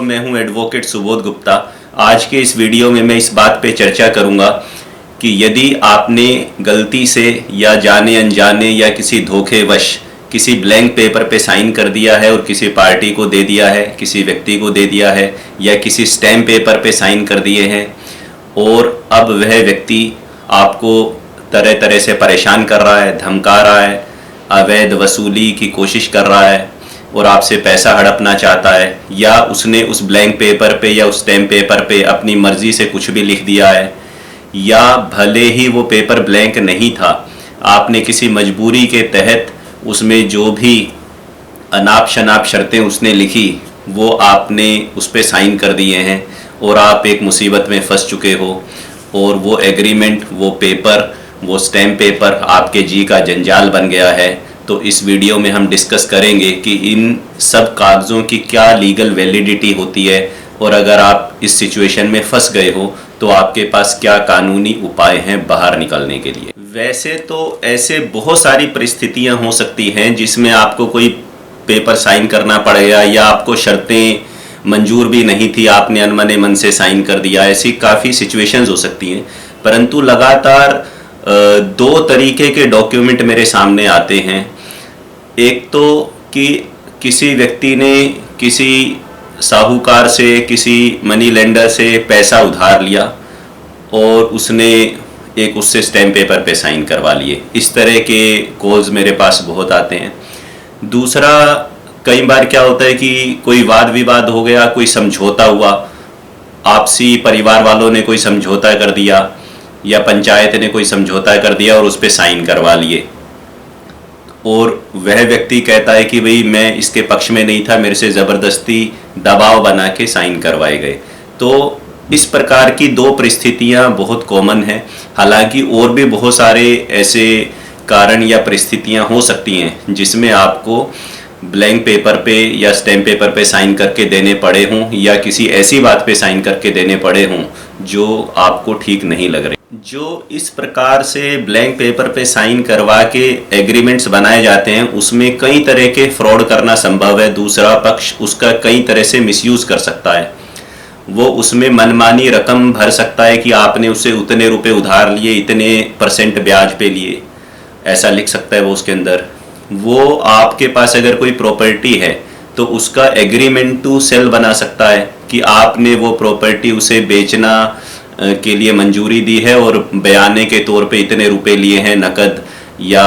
मैं हूं एडवोकेट सुबोध गुप्ता। आज के इस वीडियो में मैं इस बात पे चर्चा करूंगा कि यदि आपने गलती से या जाने अनजाने या किसी धोखेवश किसी ब्लैंक पेपर पे साइन कर दिया है और किसी पार्टी को दे दिया है, किसी व्यक्ति को दे दिया है, या किसी स्टैम्प पेपर पे साइन कर दिए हैं और अब वह व्यक्ति आपको तरह तरह से परेशान कर रहा है, धमका रहा है, अवैध वसूली की कोशिश कर रहा है और आपसे पैसा हड़पना चाहता है, या उसने उस ब्लैंक पेपर पे या उस स्टैम्प पेपर पे अपनी मर्जी से कुछ भी लिख दिया है, या भले ही वो पेपर ब्लैंक नहीं था, आपने किसी मजबूरी के तहत उसमें जो भी अनाप शनाप शर्तें उसने लिखी वो आपने उस पर साइन कर दिए हैं और आप एक मुसीबत में फंस चुके हो और वो एग्रीमेंट, वो पेपर, वो स्टैम्प पेपर आपके जी का जंजाल बन गया है। तो इस वीडियो में हम डिस्कस करेंगे कि इन सब कागज़ों की क्या लीगल वैलिडिटी होती है और अगर आप इस सिचुएशन में फंस गए हो तो आपके पास क्या कानूनी उपाय हैं बाहर निकलने के लिए। वैसे तो ऐसे बहुत सारी परिस्थितियां हो सकती हैं जिसमें आपको कोई पेपर साइन करना पड़ेगा या आपको शर्तें मंजूर भी नहीं थी, आपने अनमने मन से साइन कर दिया। ऐसी काफ़ी सिचुएशंस हो सकती हैं, परंतु लगातार दो तरीके के डॉक्यूमेंट मेरे सामने आते हैं। एक तो कि किसी व्यक्ति ने किसी साहूकार से, किसी मनी लेंडर से पैसा उधार लिया और उसने एक उससे स्टैम्प पेपर पे साइन करवा लिए। इस तरह के कॉल्स मेरे पास बहुत आते हैं। दूसरा, कई बार क्या होता है कि कोई वाद विवाद हो गया, कोई समझौता हुआ, आपसी परिवार वालों ने कोई समझौता कर दिया या पंचायत ने कोई समझौता कर दिया और उस पर साइन करवा लिए और वह व्यक्ति कहता है कि भाई मैं इसके पक्ष में नहीं था, मेरे से ज़बरदस्ती दबाव बना के साइन करवाए गए। तो इस प्रकार की दो परिस्थितियां बहुत कॉमन हैं। हालांकि और भी बहुत सारे ऐसे कारण या परिस्थितियां हो सकती हैं जिसमें आपको ब्लैंक पेपर पे या स्टैम्प पेपर पे साइन करके देने पड़े हों या किसी ऐसी बात पे साइन करके देने पड़े हों जो आपको ठीक नहीं लग रही। जो इस प्रकार से ब्लैंक पेपर पे साइन करवा के एग्रीमेंट्स बनाए जाते हैं उसमें कई तरह के फ्रॉड करना संभव है। दूसरा पक्ष उसका कई तरह से मिसयूज़ कर सकता है। वो उसमें मनमानी रकम भर सकता है कि आपने उससे उतने रुपए उधार लिए, इतने % ब्याज पे लिए, ऐसा लिख सकता है वो उसके अंदर। वो आपके पास अगर कोई प्रॉपर्टी है तो उसका एग्रीमेंट टू सेल बना सकता है कि आपने वो प्रॉपर्टी उसे बेचना के लिए मंजूरी दी है और बयाने के तौर पे इतने रुपए लिए हैं, नकद या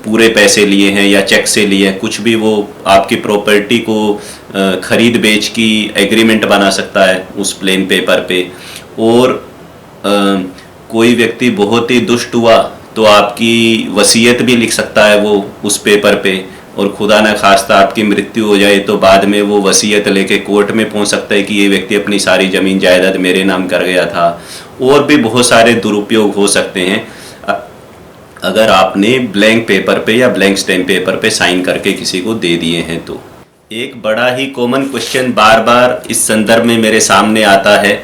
पूरे पैसे लिए हैं या चेक से लिए हैं, कुछ भी वो आपकी प्रॉपर्टी को खरीद बेच की एग्रीमेंट बना सकता है उस प्लेन पेपर पे। और कोई व्यक्ति बहुत ही दुष्ट हुआ तो आपकी वसीयत भी लिख सकता है वो उस पेपर पे, और खुदा न खास्ता आपकी मृत्यु हो जाए तो बाद में वो वसीयत लेके कोर्ट में पहुंच सकता है कि ये व्यक्ति अपनी सारी ज़मीन जायदाद मेरे नाम कर गया था। और भी बहुत सारे दुरुपयोग हो सकते हैं अगर आपने ब्लैंक पेपर पे या ब्लैंक स्टैम्प पेपर पे साइन करके किसी को दे दिए हैं तो। एक बड़ा ही कॉमन क्वेश्चन बार बार इस संदर्भ में मेरे सामने आता है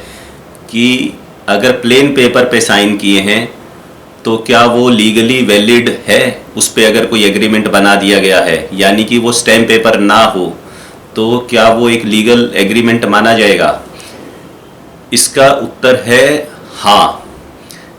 कि अगर प्लेन पेपर पे साइन किए हैं तो क्या वो लीगली वैलिड है। उस पर अगर कोई एग्रीमेंट बना दिया गया है, यानी कि वो स्टैम्प पेपर ना हो, तो क्या वो एक लीगल एग्रीमेंट माना जाएगा। इसका उत्तर है हाँ।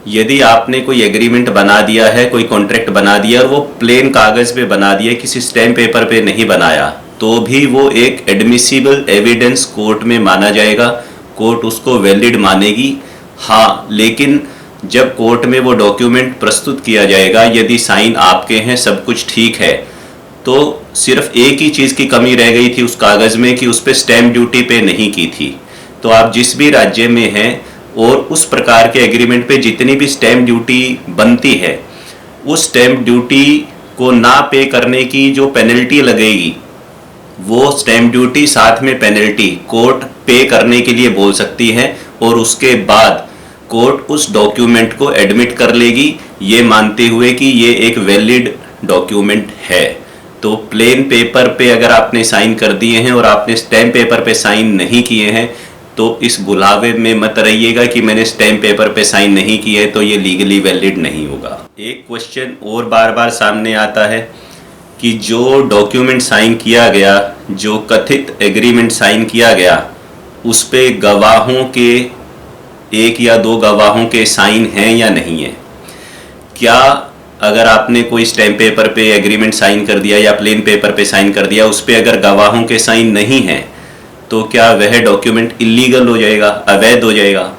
यदि आपने कोई एग्रीमेंट बना दिया है, कोई कॉन्ट्रैक्ट बना दिया और वो प्लेन कागज़ पे बना दिया, किसी स्टैम्प पेपर पे नहीं बनाया, तो भी वो एक एडमिसिबल एविडेंस कोर्ट में माना जाएगा। कोर्ट उसको वैलिड मानेगी हाँ। लेकिन जब कोर्ट में वो डॉक्यूमेंट प्रस्तुत किया जाएगा, यदि साइन आपके हैं, सब कुछ ठीक है, तो सिर्फ एक ही चीज़ की कमी रह गई थी उस कागज़ में कि उस पर स्टैम्प ड्यूटी पे नहीं की थी। तो आप जिस भी राज्य में हैं और उस प्रकार के एग्रीमेंट पे जितनी भी स्टैम्प ड्यूटी बनती है, उस स्टैम्प ड्यूटी को ना पे करने की जो पेनल्टी लगेगी, वो स्टैम्प ड्यूटी साथ में पेनल्टी कोर्ट पे करने के लिए बोल सकती है और उसके बाद कोर्ट उस डॉक्यूमेंट को एडमिट कर लेगी, ये मानते हुए कि ये एक वैलिड डॉक्यूमेंट है। तो प्लेन पेपर पे अगर आपने साइन कर दिए हैं और आपने स्टैम्प पेपर पे साइन नहीं किए हैं तो इस बुलावे में मत रहिएगा कि मैंने स्टैम्प पेपर पे साइन नहीं किए तो ये लीगली वैलिड नहीं होगा। एक क्वेश्चन और बार बार सामने आता है कि जो डॉक्यूमेंट साइन किया गया, जो कथित एग्रीमेंट साइन किया गया, उस पे गवाहों के एक या दो गवाहों के साइन हैं या नहीं है। क्या अगर आपने कोई स्टैम्प पेपर पे एग्रीमेंट साइन कर दिया या प्लेन पेपर पे साइन कर दिया, उस पे अगर गवाहों के साइन नहीं हैं तो क्या वह डॉक्यूमेंट इलीगल हो जाएगा, अवैध हो जाएगा?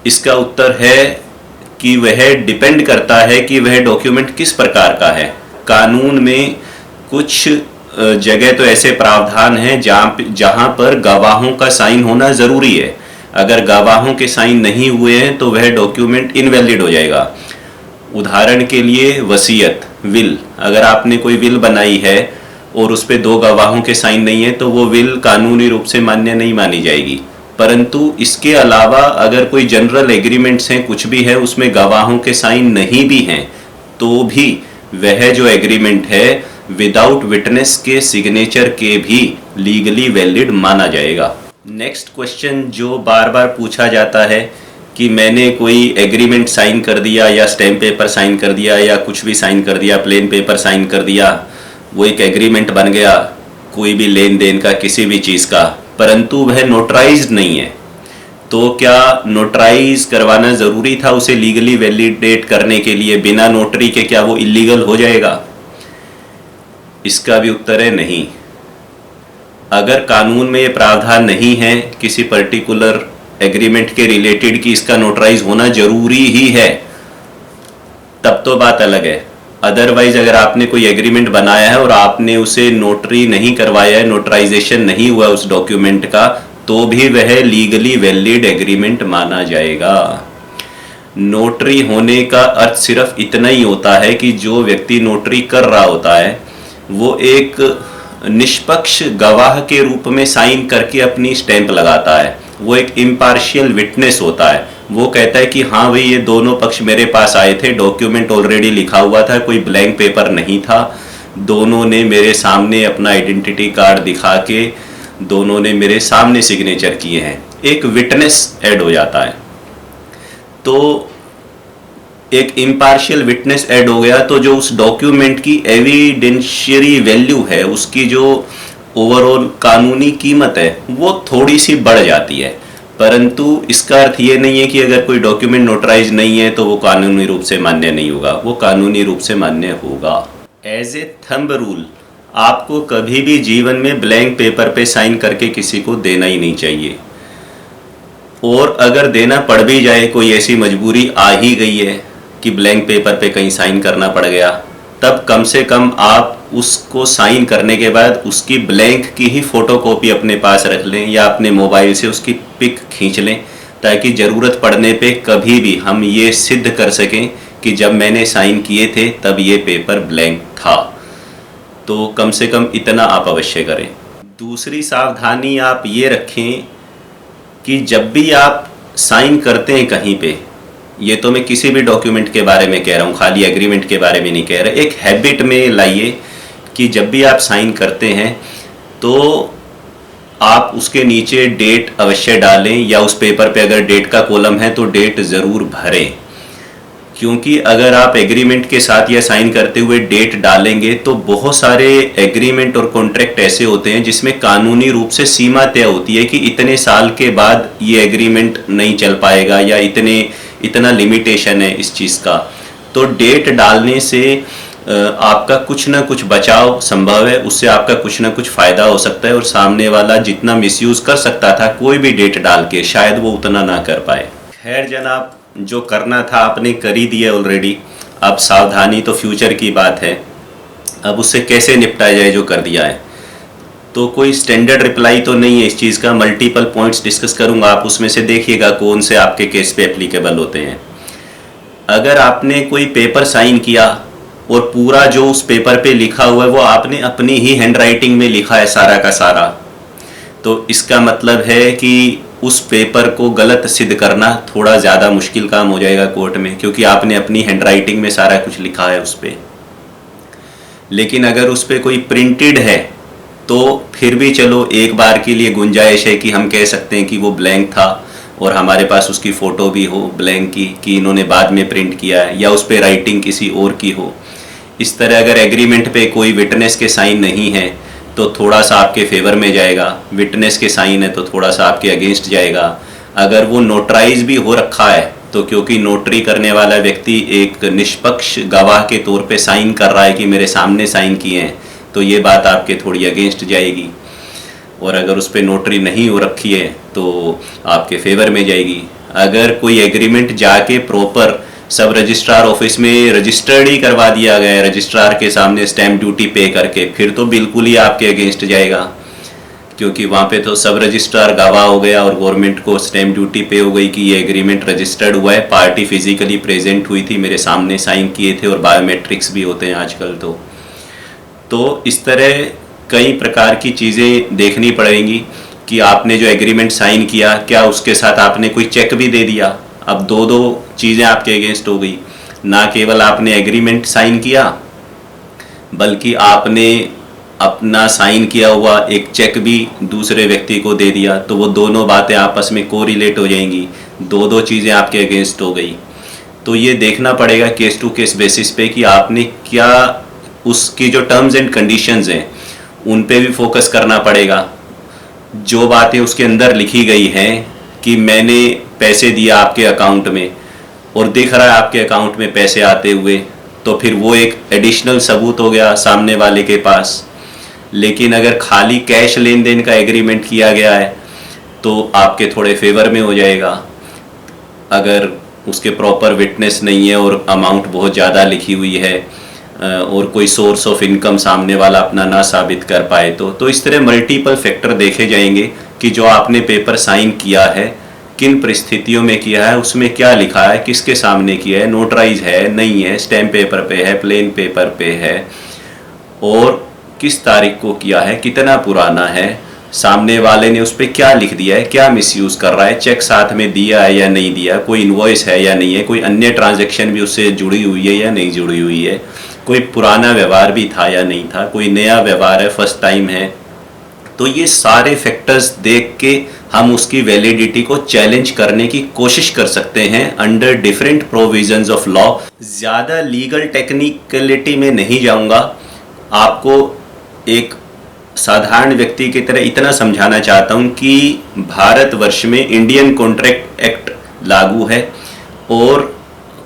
इसका उत्तर है कि वह डिपेंड करता है कि वह डॉक्यूमेंट किस प्रकार का है। कानून में कुछ जगह तो ऐसे प्रावधान हैं जहाँ पर गवाहों का साइन होना ज़रूरी है। अगर गवाहों के साइन नहीं हुए हैं तो वह डॉक्यूमेंट इनवैलिड हो जाएगा। उदाहरण के लिए वसीयत, विल, अगर आपने कोई विल बनाई है और उस पर दो गवाहों के साइन नहीं है तो वो विल कानूनी रूप से मान्य नहीं मानी जाएगी। परंतु इसके अलावा अगर कोई जनरल एग्रीमेंट्स हैं, कुछ भी है, उसमें गवाहों के साइन नहीं भी हैं तो भी वह जो एग्रीमेंट है विदाउट विटनेस के सिग्नेचर के भी लीगली वैलिड माना जाएगा। नेक्स्ट क्वेश्चन जो बार बार पूछा जाता है कि मैंने कोई एग्रीमेंट साइन कर दिया या स्टैम्प पेपर साइन कर दिया या कुछ भी साइन कर दिया, प्लेन पेपर साइन कर दिया, वो एक एग्रीमेंट बन गया कोई भी लेन देन का, किसी भी चीज़ का, परंतु वह नोटराइज्ड नहीं है, तो क्या नोटराइज करवाना ज़रूरी था उसे लीगली वैलिडेट करने के लिए? बिना नोटरी के क्या वो इलीगल हो जाएगा? इसका भी उत्तर है नहीं। अगर कानून में ये प्रावधान नहीं है किसी पर्टिकुलर एग्रीमेंट के रिलेटेड कि इसका नोटराइज होना जरूरी ही है, तब तो बात अलग है। अदरवाइज अगर आपने कोई एग्रीमेंट बनाया है और आपने उसे नोटरी नहीं करवाया है, नोटराइजेशन नहीं हुआ उस डॉक्यूमेंट का, तो भी वह लीगली वैलिड एग्रीमेंट माना जाएगा। नोटरी होने का अर्थ सिर्फ इतना ही होता है कि जो व्यक्ति नोटरी कर रहा होता है वो एक निष्पक्ष गवाह के रूप में साइन करके अपनी स्टैंप लगाता है। वो एक इम्पार्शियल विटनेस होता है। वो कहता है कि हाँ भाई, ये दोनों पक्ष मेरे पास आए थे, डॉक्यूमेंट ऑलरेडी लिखा हुआ था, कोई ब्लैंक पेपर नहीं था, दोनों ने मेरे सामने अपना आइडेंटिटी कार्ड दिखा के दोनों ने मेरे सामने सिग्नेचर किए हैं। एक विटनेस ऐड हो जाता है, तो एक इम्पार्शियल विटनेस ऐड हो गया, तो जो उस डॉक्यूमेंट की एविडेंशियरी वैल्यू है, उसकी जो ओवरऑल कानूनी कीमत है, वो थोड़ी सी बढ़ जाती है। परंतु इसका अर्थ ये नहीं है कि अगर कोई डॉक्यूमेंट नोटराइज नहीं है तो वो कानूनी रूप से मान्य नहीं होगा, वो कानूनी रूप से मान्य होगा। एज ए थंब रूल, आपको कभी भी जीवन में ब्लैंक पेपर पे साइन करके किसी को देना ही नहीं चाहिए। और अगर देना पड़ भी जाए, कोई ऐसी मजबूरी आ ही गई है कि ब्लैंक पेपर पे कहीं साइन करना पड़ गया, तब कम से कम आप उसको साइन करने के बाद उसकी ब्लैंक की ही फोटोकॉपी अपने पास रख लें या अपने मोबाइल से उसकी पिक खींच लें, ताकि ज़रूरत पड़ने पे कभी भी हम ये सिद्ध कर सकें कि जब मैंने साइन किए थे तब ये पेपर ब्लैंक था। तो कम से कम इतना आप अवश्य करें। दूसरी सावधानी आप ये रखें कि जब भी आप साइन करते हैं कहीं पे, ये तो मैं किसी भी डॉक्यूमेंट के बारे में कह रहा हूँ, खाली एग्रीमेंट के बारे में नहीं कह रहा, एक हैबिट में लाइए कि जब भी आप साइन करते हैं तो आप उसके नीचे डेट अवश्य डालें, या उस पेपर पे अगर डेट का कॉलम है तो डेट ज़रूर भरें। क्योंकि अगर आप एग्रीमेंट के साथ या साइन करते हुए डेट डालेंगे तो बहुत सारे एग्रीमेंट और कॉन्ट्रैक्ट ऐसे होते हैं जिसमें कानूनी रूप से सीमा तय होती है कि इतने साल के बाद ये एग्रीमेंट नहीं चल पाएगा या इतना लिमिटेशन है इस चीज़ का। तो डेट डालने से आपका कुछ ना कुछ बचाव संभव है, उससे आपका कुछ ना कुछ फ़ायदा हो सकता है, और सामने वाला जितना मिसयूज़ कर सकता था कोई भी डेट डाल के, शायद वो उतना ना कर पाए। खैर जनाब, जो करना था आपने कर ही दिया ऑलरेडी। अब सावधानी तो फ्यूचर की बात है, अब उससे कैसे निपटा जाए जो कर दिया है। तो कोई स्टैंडर्ड रिप्लाई तो नहीं है इस चीज़ का, मल्टीपल पॉइंट्स डिस्कस करूंगा, आप उसमें से देखिएगा कौन से आपके केस पे एप्लीकेबल होते हैं। अगर आपने कोई पेपर साइन किया और पूरा जो उस पेपर पे लिखा हुआ है वो आपने अपनी ही हैंडराइटिंग में लिखा है सारा का सारा, तो इसका मतलब है कि उस पेपर को गलत सिद्ध करना थोड़ा ज़्यादा मुश्किल काम हो जाएगा कोर्ट में, क्योंकि आपने अपनी हैंडराइटिंग में सारा कुछ लिखा है उस पर। लेकिन अगर उस पर कोई प्रिंटेड है तो फिर भी चलो एक बार के लिए गुंजाइश है कि हम कह सकते हैं कि वो ब्लैंक था और हमारे पास उसकी फ़ोटो भी हो ब्लैंक की कि इन्होंने बाद में प्रिंट किया है, या उस पर राइटिंग किसी और की हो। इस तरह अगर एग्रीमेंट पे कोई विटनेस के साइन नहीं है तो थोड़ा सा आपके फेवर में जाएगा, विटनेस के साइन है तो थोड़ा सा आपके अगेंस्ट जाएगा। अगर वो नोटराइज भी हो रखा है तो क्योंकि नोटरी करने वाला व्यक्ति एक निष्पक्ष गवाह के तौर पे साइन कर रहा है कि मेरे सामने साइन किए हैं, तो ये बात आपके थोड़ी अगेंस्ट जाएगी। और अगर उस पर नोटरी नहीं हो रखी है तो आपके फेवर में जाएगी। अगर कोई एग्रीमेंट जाके प्रॉपर सब रजिस्ट्रार ऑफिस में रजिस्टर्ड ही करवा दिया गया है, रजिस्ट्रार के सामने स्टैम्प ड्यूटी पे करके, फिर तो बिल्कुल ही आपके अगेंस्ट जाएगा, क्योंकि वहाँ पे तो सब रजिस्ट्रार गवाह हो गया और गवर्नमेंट को स्टैम्प ड्यूटी पे हो गई कि ये एग्रीमेंट रजिस्टर्ड हुआ है, पार्टी फिजिकली प्रेजेंट हुई थी, मेरे सामने साइन किए थे, और बायोमेट्रिक्स भी होते हैं आजकल। तो इस तरह कई प्रकार की चीज़ें देखनी पड़ेंगी कि आपने जो एग्रीमेंट साइन किया, क्या उसके साथ आपने कोई चेक भी दे दिया। अब दो दो चीज़ें आपके अगेंस्ट हो गई, ना केवल आपने एग्रीमेंट साइन किया बल्कि आपने अपना साइन किया हुआ एक चेक भी दूसरे व्यक्ति को दे दिया, तो वो दोनों बातें आपस में कोरिलेट हो जाएंगी, दो दो चीज़ें आपके अगेंस्ट हो गई। तो ये देखना पड़ेगा केस टू केस बेसिस पे कि आपने क्या, उसकी जो टर्म्स एंड कंडीशंस हैं उन पे भी फोकस करना पड़ेगा। जो बातें उसके अंदर लिखी गई हैं कि मैंने पैसे दिया आपके अकाउंट में और दिख रहा है आपके अकाउंट में पैसे आते हुए, तो फिर वो एक एडिशनल सबूत हो गया सामने वाले के पास। लेकिन अगर खाली कैश लेन देन का एग्रीमेंट किया गया है तो आपके थोड़े फेवर में हो जाएगा। अगर उसके प्रॉपर विटनेस नहीं है और अमाउंट बहुत ज़्यादा लिखी हुई है और कोई सोर्स ऑफ इनकम सामने वाला अपना ना साबित कर पाए तो इस तरह मल्टीपल फैक्टर देखे जाएंगे कि जो आपने पेपर साइन किया है किन परिस्थितियों में किया है, उसमें क्या लिखा है, किसके सामने किया है, नोटराइज है नहीं है, स्टैम्प पेपर पे है, प्लेन पेपर पे है, और किस तारीख को किया है, कितना पुराना है, सामने वाले ने उस पर क्या लिख दिया है, क्या मिसयूज़ कर रहा है, चेक साथ में दिया है या नहीं दिया, कोई इनवॉइस है या नहीं है, कोई अन्य ट्रांजैक्शन भी उससे जुड़ी हुई है या नहीं जुड़ी हुई है, कोई पुराना व्यवहार भी था या नहीं था, कोई नया व्यवहार है, फर्स्ट टाइम है। तो ये सारे फैक्टर्स देख के हम उसकी वैलिडिटी को चैलेंज करने की कोशिश कर सकते हैं under different provisions of law. ज़्यादा लीगल टेक्निकलिटी में नहीं जाऊंगा, आपको एक साधारण व्यक्ति की तरह इतना समझाना चाहता हूं कि भारतवर्ष में इंडियन कॉन्ट्रैक्ट एक्ट लागू है और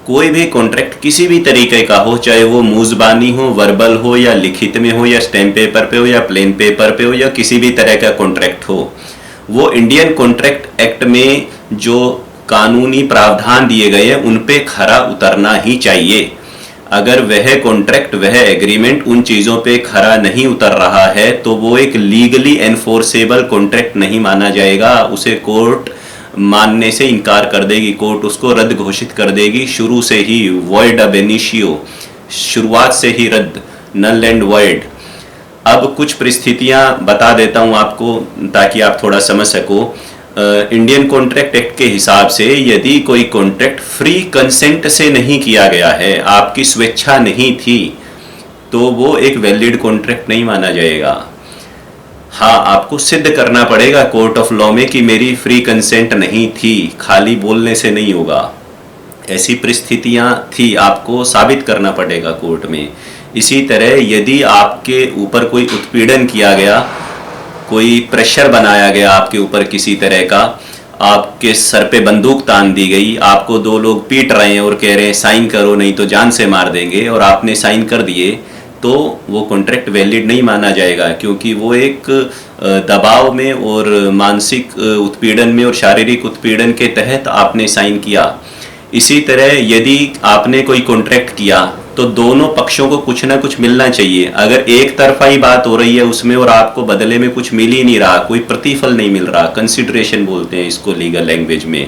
कोई भी कॉन्ट्रैक्ट किसी भी तरीके का हो, चाहे वो मुज़बानी हो, वर्बल हो या लिखित में हो या स्टैम्प पेपर पे हो या प्लेन पेपर पे हो या किसी भी तरह का कॉन्ट्रैक्ट हो, वो इंडियन कॉन्ट्रैक्ट एक्ट में जो कानूनी प्रावधान दिए गए हैं उन पे खरा उतरना ही चाहिए। अगर वह कॉन्ट्रैक्ट, वह एग्रीमेंट उन चीज़ों पे खरा नहीं उतर रहा है तो वो एक लीगली एनफोर्सेबल कॉन्ट्रैक्ट नहीं माना जाएगा, उसे कोर्ट मानने से इनकार कर देगी, कोर्ट उसको रद्द घोषित कर देगी, शुरू से ही वॉइड अब इनिशियो, शुरुआत से ही रद्द, नल एंड वॉइड। अब कुछ परिस्थितियां बता देता हूं आपको ताकि आप थोड़ा समझ सको। इंडियन कॉन्ट्रैक्ट एक्ट के हिसाब से यदि कोई कॉन्ट्रैक्ट फ्री कंसेंट से नहीं किया गया है, आपकी स्वेच्छा नहीं थी, तो वो एक वैलिड कॉन्ट्रैक्ट नहीं माना जाएगा। हाँ, आपको सिद्ध करना पड़ेगा कोर्ट ऑफ लॉ में कि मेरी फ्री कंसेंट नहीं थी, खाली बोलने से नहीं होगा। ऐसी परिस्थितियां थी, आपको साबित करना पड़ेगा कोर्ट में। इसी तरह यदि आपके ऊपर कोई उत्पीड़न किया गया, कोई प्रेशर बनाया गया आपके ऊपर किसी तरह का, आपके सर पे बंदूक तान दी गई, आपको दो लोग पीट रहे हैं और कह रहे हैं साइन करो नहीं तो जान से मार देंगे, और आपने साइन कर दिए, तो वो कॉन्ट्रैक्ट वैलिड नहीं माना जाएगा, क्योंकि वो एक दबाव में और मानसिक उत्पीड़न में और शारीरिक उत्पीड़न के तहत आपने साइन किया। इसी तरह यदि आपने कोई कॉन्ट्रैक्ट किया तो दोनों पक्षों को कुछ ना कुछ मिलना चाहिए। अगर एक तरफा ही बात हो रही है उसमें और आपको बदले में कुछ मिल ही नहीं रहा, कोई प्रतिफल नहीं मिल रहा, कंसिडरेशन बोलते हैं इसको लीगल लैंग्वेज में,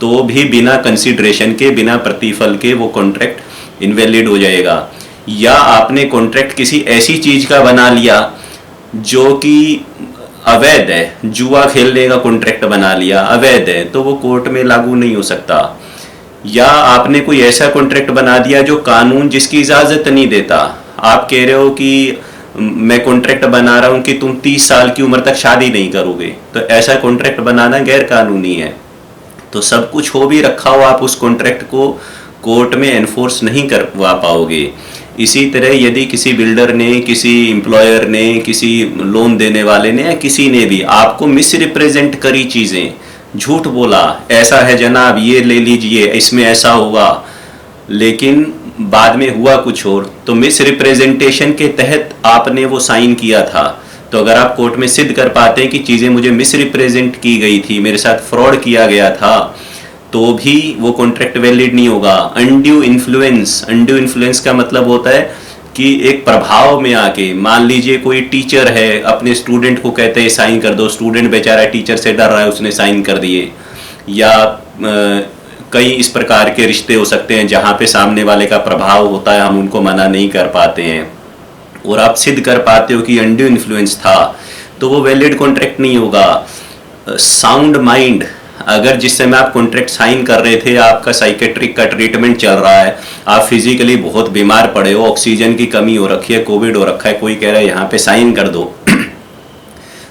तो भी बिना कंसिडरेशन के, बिना प्रतिफल के वो कॉन्ट्रैक्ट इनवैलिड हो जाएगा। या आपने कॉन्ट्रैक्ट किसी ऐसी चीज का बना लिया जो कि अवैध है, जुआ खेलने का कॉन्ट्रैक्ट बना लिया, अवैध है, तो वो कोर्ट में लागू नहीं हो सकता। या आपने कोई ऐसा कॉन्ट्रैक्ट बना दिया जो कानून जिसकी इजाजत नहीं देता, आप कह रहे हो कि मैं कॉन्ट्रैक्ट बना रहा हूं कि तुम 30 साल की उम्र तक शादी नहीं करोगे, तो ऐसा कॉन्ट्रैक्ट बनाना गैर कानूनी है। तो सब कुछ हो भी रखा हो, आप उस कॉन्ट्रैक्ट को कोर्ट में एनफोर्स नहीं करवा पाओगे। इसी तरह यदि किसी बिल्डर ने, किसी एम्प्लॉयर ने, किसी लोन देने वाले ने या किसी ने भी आपको मिस रिप्रेजेंट करी चीज़ें, झूठ बोला, ऐसा है जनाब ये ले लीजिए इसमें ऐसा होगा, लेकिन बाद में हुआ कुछ और, तो मिस रिप्रेजेंटेशन के तहत आपने वो साइन किया था, तो अगर आप कोर्ट में सिद्ध कर पाते हैं कि चीज़ें मुझे मिस रिप्रेजेंट की गई थी, मेरे साथ फ्रॉड किया गया था, तो भी वो कॉन्ट्रैक्ट वैलिड नहीं होगा। अनड्यू इन्फ्लुएंस का मतलब होता है कि एक प्रभाव में आके, मान लीजिए कोई टीचर है, अपने स्टूडेंट को कहते हैं साइन कर दो, स्टूडेंट बेचारा टीचर से डर रहा है, उसने साइन कर दिए, या कई इस प्रकार के रिश्ते हो सकते हैं जहाँ पे सामने वाले का प्रभाव होता है, हम उनको मना नहीं कर पाते हैं, और आप सिद्ध कर पाते हो कि अनड्यू इन्फ्लुएंस था, तो वो वैलिड कॉन्ट्रैक्ट नहीं होगा। साउंड माइंड, अगर जिस समय आप कॉन्ट्रैक्ट साइन कर रहे थे आपका साइकेट्रिक का ट्रीटमेंट चल रहा है, आप फिजिकली बहुत बीमार पड़े हो, ऑक्सीजन की कमी हो रखी है, कोविड हो रखा है, कोई कह रहा है यहाँ पे साइन कर दो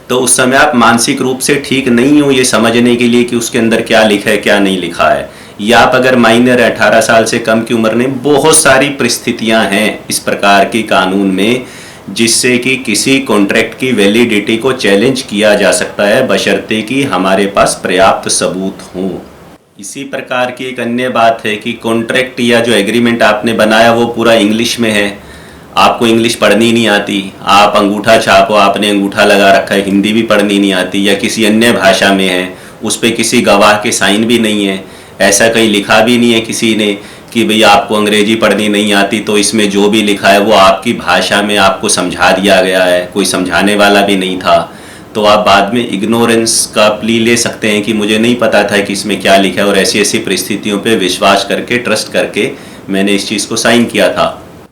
तो उस समय आप मानसिक रूप से ठीक नहीं हो ये समझने के लिए कि उसके अंदर क्या लिखा है क्या नहीं लिखा है, या आप अगर माइनर 18 साल से कम की उम्र में, बहुत सारी परिस्थितियां हैं इस प्रकार की कानून में जिससे कि किसी कॉन्ट्रैक्ट की वैलिडिटी को चैलेंज किया जा सकता है, बशर्ते कि हमारे पास पर्याप्त सबूत हों। इसी प्रकार की एक अन्य बात है कि कॉन्ट्रैक्ट या जो एग्रीमेंट आपने बनाया वो पूरा इंग्लिश में है, आपको इंग्लिश पढ़नी नहीं आती, आप अंगूठा छापो, आपने अंगूठा लगा रखा है, हिंदी भी पढ़नी नहीं आती, या किसी अन्य भाषा में है, उस पर किसी गवाह के साइन भी नहीं है, ऐसा कहीं लिखा भी नहीं है किसी ने कि भई आपको अंग्रेजी पढ़नी नहीं आती तो इसमें जो भी लिखा है वो आपकी भाषा में आपको समझा दिया गया है, कोई समझाने वाला भी नहीं था, तो आप बाद में इग्नोरेंस का प्ली ले सकते हैं कि मुझे नहीं पता था कि इसमें क्या लिखा है, और ऐसी ऐसी परिस्थितियों पे विश्वास करके, ट्रस्ट करके मैंने इस चीज़ को साइन किया था।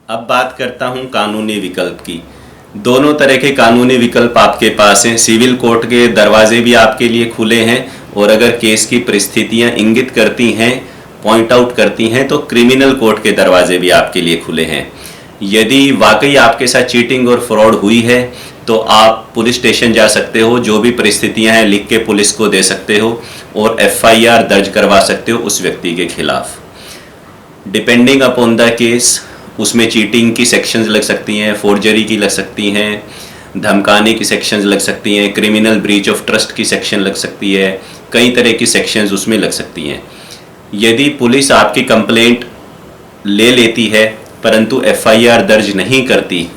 अब बात करता हूँ कानूनी विकल्प की। दोनों तरह के कानूनी विकल्प आपके पास हैं, सिविल कोर्ट के दरवाजे भी आपके लिए खुले हैं, और अगर केस की परिस्थितियां इंगित करती हैं, पॉइंट आउट करती हैं, तो क्रिमिनल कोर्ट के दरवाजे भी आपके लिए खुले हैं। यदि वाकई आपके साथ चीटिंग और फ्रॉड हुई है तो आप पुलिस स्टेशन जा सकते हो, जो भी परिस्थितियां हैं लिख के पुलिस को दे सकते हो और FIR दर्ज करवा सकते हो उस व्यक्ति के खिलाफ। डिपेंडिंग अपॉन द केस उसमें चीटिंग की सेक्शंस लग सकती हैं, फोर्जरी की लग सकती हैं, धमकाने की सेक्शंस लग सकती हैं, क्रिमिनल ब्रीच ऑफ ट्रस्ट की सेक्शन लग सकती है, कई तरह की सेक्शंस उसमें लग सकती हैं। यदि पुलिस आपकी कंप्लेंट ले लेती है परंतु FIR दर्ज नहीं करती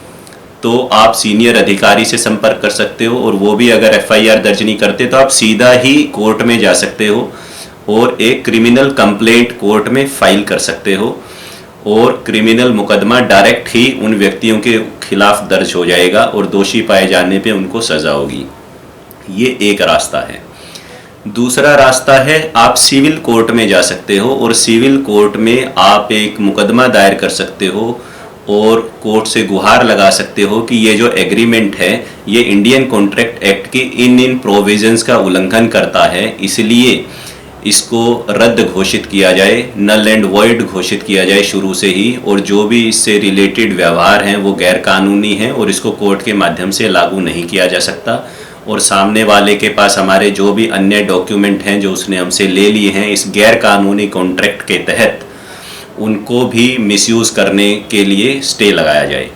तो आप सीनियर अधिकारी से संपर्क कर सकते हो, और वो भी अगर FIR दर्ज नहीं करते तो आप सीधा ही कोर्ट में जा सकते हो और एक क्रिमिनल कंप्लेंट कोर्ट में फाइल कर सकते हो, और क्रिमिनल मुकदमा डायरेक्ट ही उन व्यक्तियों के खिलाफ दर्ज हो जाएगा और दोषी पाए जाने पे उनको सज़ा होगी। ये एक रास्ता है। दूसरा रास्ता है आप सिविल कोर्ट में जा सकते हो, और सिविल कोर्ट में आप एक मुकदमा दायर कर सकते हो और कोर्ट से गुहार लगा सकते हो कि ये जो एग्रीमेंट है ये इंडियन कॉन्ट्रैक्ट एक्ट के इन प्रोविजंस का उल्लंघन करता है, इसलिए इसको रद्द घोषित किया जाए, नल एंड वॉइड घोषित किया जाए शुरू से ही, और जो भी इससे रिलेटेड व्यवहार हैं वो गैर कानूनी हैं और इसको कोर्ट के माध्यम से लागू नहीं किया जा सकता, और सामने वाले के पास हमारे जो भी अन्य डॉक्यूमेंट हैं जो उसने हमसे ले लिए हैं इस गैर कानूनी कॉन्ट्रैक्ट के तहत, उनको भी मिसयूज़ करने के लिए स्टे लगाया जाए।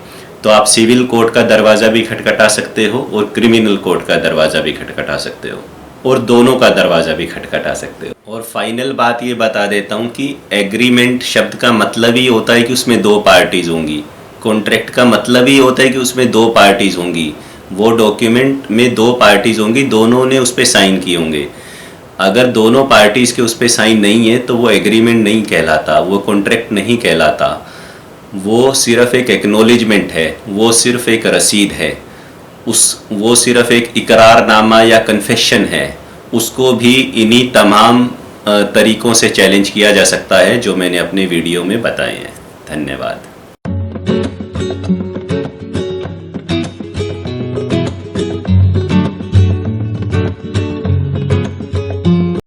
तो आप सिविल कोर्ट का दरवाज़ा भी खटखटा सकते हो और क्रिमिनल कोर्ट का दरवाज़ा भी खटखटा सकते हो, और दोनों का दरवाज़ा भी खटखटा सकते हो। और फाइनल बात ये बता देता हूँ कि एग्रीमेंट शब्द का मतलब ही होता है कि उसमें दो पार्टीज़ होंगी, कॉन्ट्रैक्ट का मतलब ही होता है कि उसमें दो पार्टीज़ होंगी, वो डॉक्यूमेंट में दो पार्टीज़ होंगी, दोनों ने उस पर साइन किए होंगे। अगर दोनों पार्टीज़ के उस पर साइन नहीं है तो वो एग्रीमेंट नहीं कहलाता, वो कॉन्ट्रैक्ट नहीं कहलाता, वो सिर्फ एक एक्नॉलेजमेंट है, वो सिर्फ एक रसीद है, वो सिर्फ एक इकरारनामा या कन्फेशन है। उसको भी इन्हीं तमाम तरीक़ों से चैलेंज किया जा सकता है जो मैंने अपने वीडियो में बताए हैं। धन्यवाद।